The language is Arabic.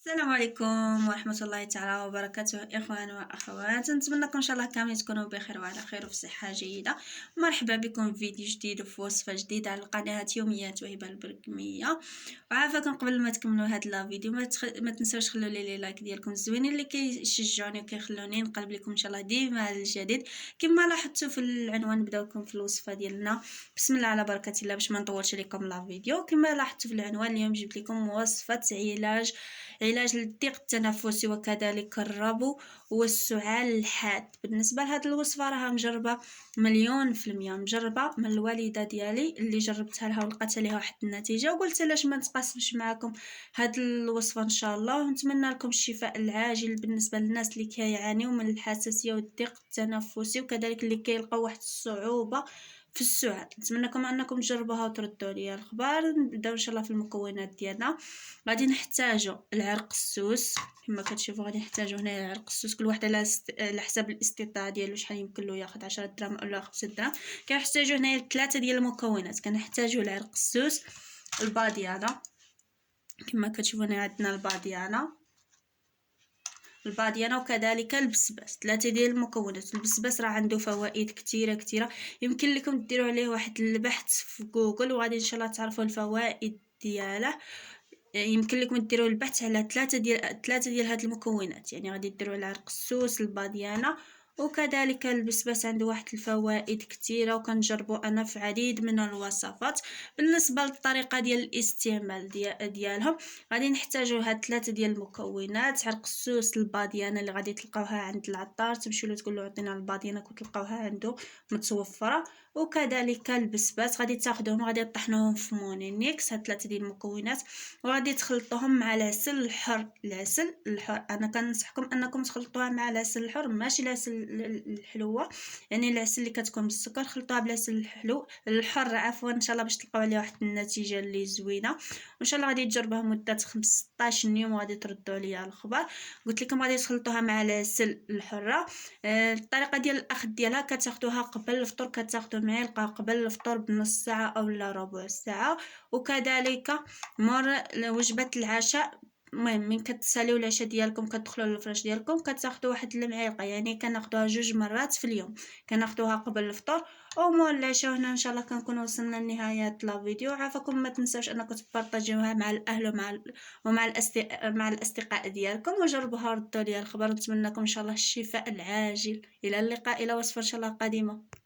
السلام عليكم ورحمة الله تعالى وبركاته، إخوان وأخوات. نتمنىكم إن شاء الله كاملين تكونوا بخير وعلى خير وفي صحة جيدة. مرحبا بكم في فيديو جديد وفي وصفة جديدة على قناة يوميات وهبة البركمية. وعافاكم قبل ما تكملوا هذا الفيديو ما تنسوش خلوا لي لايك ديالكم الزوينين اللي كيشجعوني وكيخلوني نقلب لكم ان شاء الله ديما على الجديد. كما لاحظتوا في العنوان نبداو لكم في الوصفه ديالنا بسم الله على بركه الله باش ما نطولش لكم الفيديو. كما لاحظتوا في العنوان اليوم جبت لكم وصفه علاج للضيق التنفسي وكذلك الربو والسعال الحاد. بالنسبه لهذه الوصفه راها مجربه مليون في المية، مجربه من الوالده ديالي اللي جربتها لها ولقيت عليها واحد النتيجه، وقلت علاش ما نتقاسمش معكم هاد الوصفه ان شاء الله. ونتمنى لكم الشفاء العاجل بالنسبه للناس اللي كيعانيوا من الحساسيه والضيق التنفسي وكذلك اللي كيلقاو واحد الصعوبه في السعال. نتمنىكم انكم تجربوها وتردوا لي الخبر. نبداو ان شاء الله في المكونات ديالنا. غادي نحتاجوا العرق السوس كما كتشوفوا، غادي نحتاجوا هنا العرق السوس كل واحد على حسب الاستطاعه ديالو شحال يمكن له ياخذ 10 دراهم ولا 5 دراهم. كنحتاجوا هنا 3 ديال المكونات. كنحتاجوا العرق السوس، الباديانا كما كتشوفوا هنا عندنا الباديانا وكذلك البسباس. 3 ديال المكونات. البسباس راه عنده فوائد كثيره يمكن لكم ديروا عليه واحد البحث في جوجل وغادي ان شاء الله تعرفوا الفوائد دياله. يمكن لكم ديروا البحث على 3 ديال هاد المكونات، يعني غادي ديروا العرق السوس، الباديانا وكذلك البسباس. عنده واحد الفوائد كثيره وكنجربوا انا في عديد من الوصفات. بالنسبه للطريقه ديال الاستعمال ديالهم، غادي نحتاجوا هاد 3 ديال المكونات: عرق السوس، الباديانا اللي غادي تلقاوها عند العطار، تمشيو له تقولوا عطينا الباديانا كتلقاوها عنده متوفره، وكذلك البسباس. غادي تاخذوهم غادي تطحنوهم في مونينيكس، هاد 3 ديال المكونات، وغادي تخلطوهم مع العسل الحر. العسل الحر انا كننصحكم انكم تخلطوها مع العسل الحر، ماشي العسل الحلوه، يعني العسل اللي كتكون بالسكر خلطوها بالعسل الحر عفوا، ان شاء الله باش تلقاو عليه واحد النتيجه اللي زوينه. وان شاء الله غادي تجربوها مده 15 يوم وغادي تردوا لي الخبر. قلت لكم غادي تخلطوها مع العسل الحره. الطريقه ديال الاخذ ديالها كتاخذوها قبل الفطور، كتاخذوا معلقه قبل الفطور بنص ساعه او لا ربع ساعه، وكذلك مور وجبه العشاء. المهم من كتساليو العشاء ديالكم كتدخلوا للفراش ديالكم كتاخذوا واحد المعلقه، يعني كناخذوها 2 مرات في اليوم. كناخذوها قبل الفطور ومور العشاء. هنا ان شاء الله كنكون وصلنا لنهايه الفيديو. عافاكم ما تنساوش انكم تبارطاجيوها مع الاهل مع الاصدقاء ديالكم وجربوها ردوا لي الخبر. نتمنىكم ان شاء الله الشفاء العاجل. الى اللقاء، الى وصفه ان شاء الله قادمه.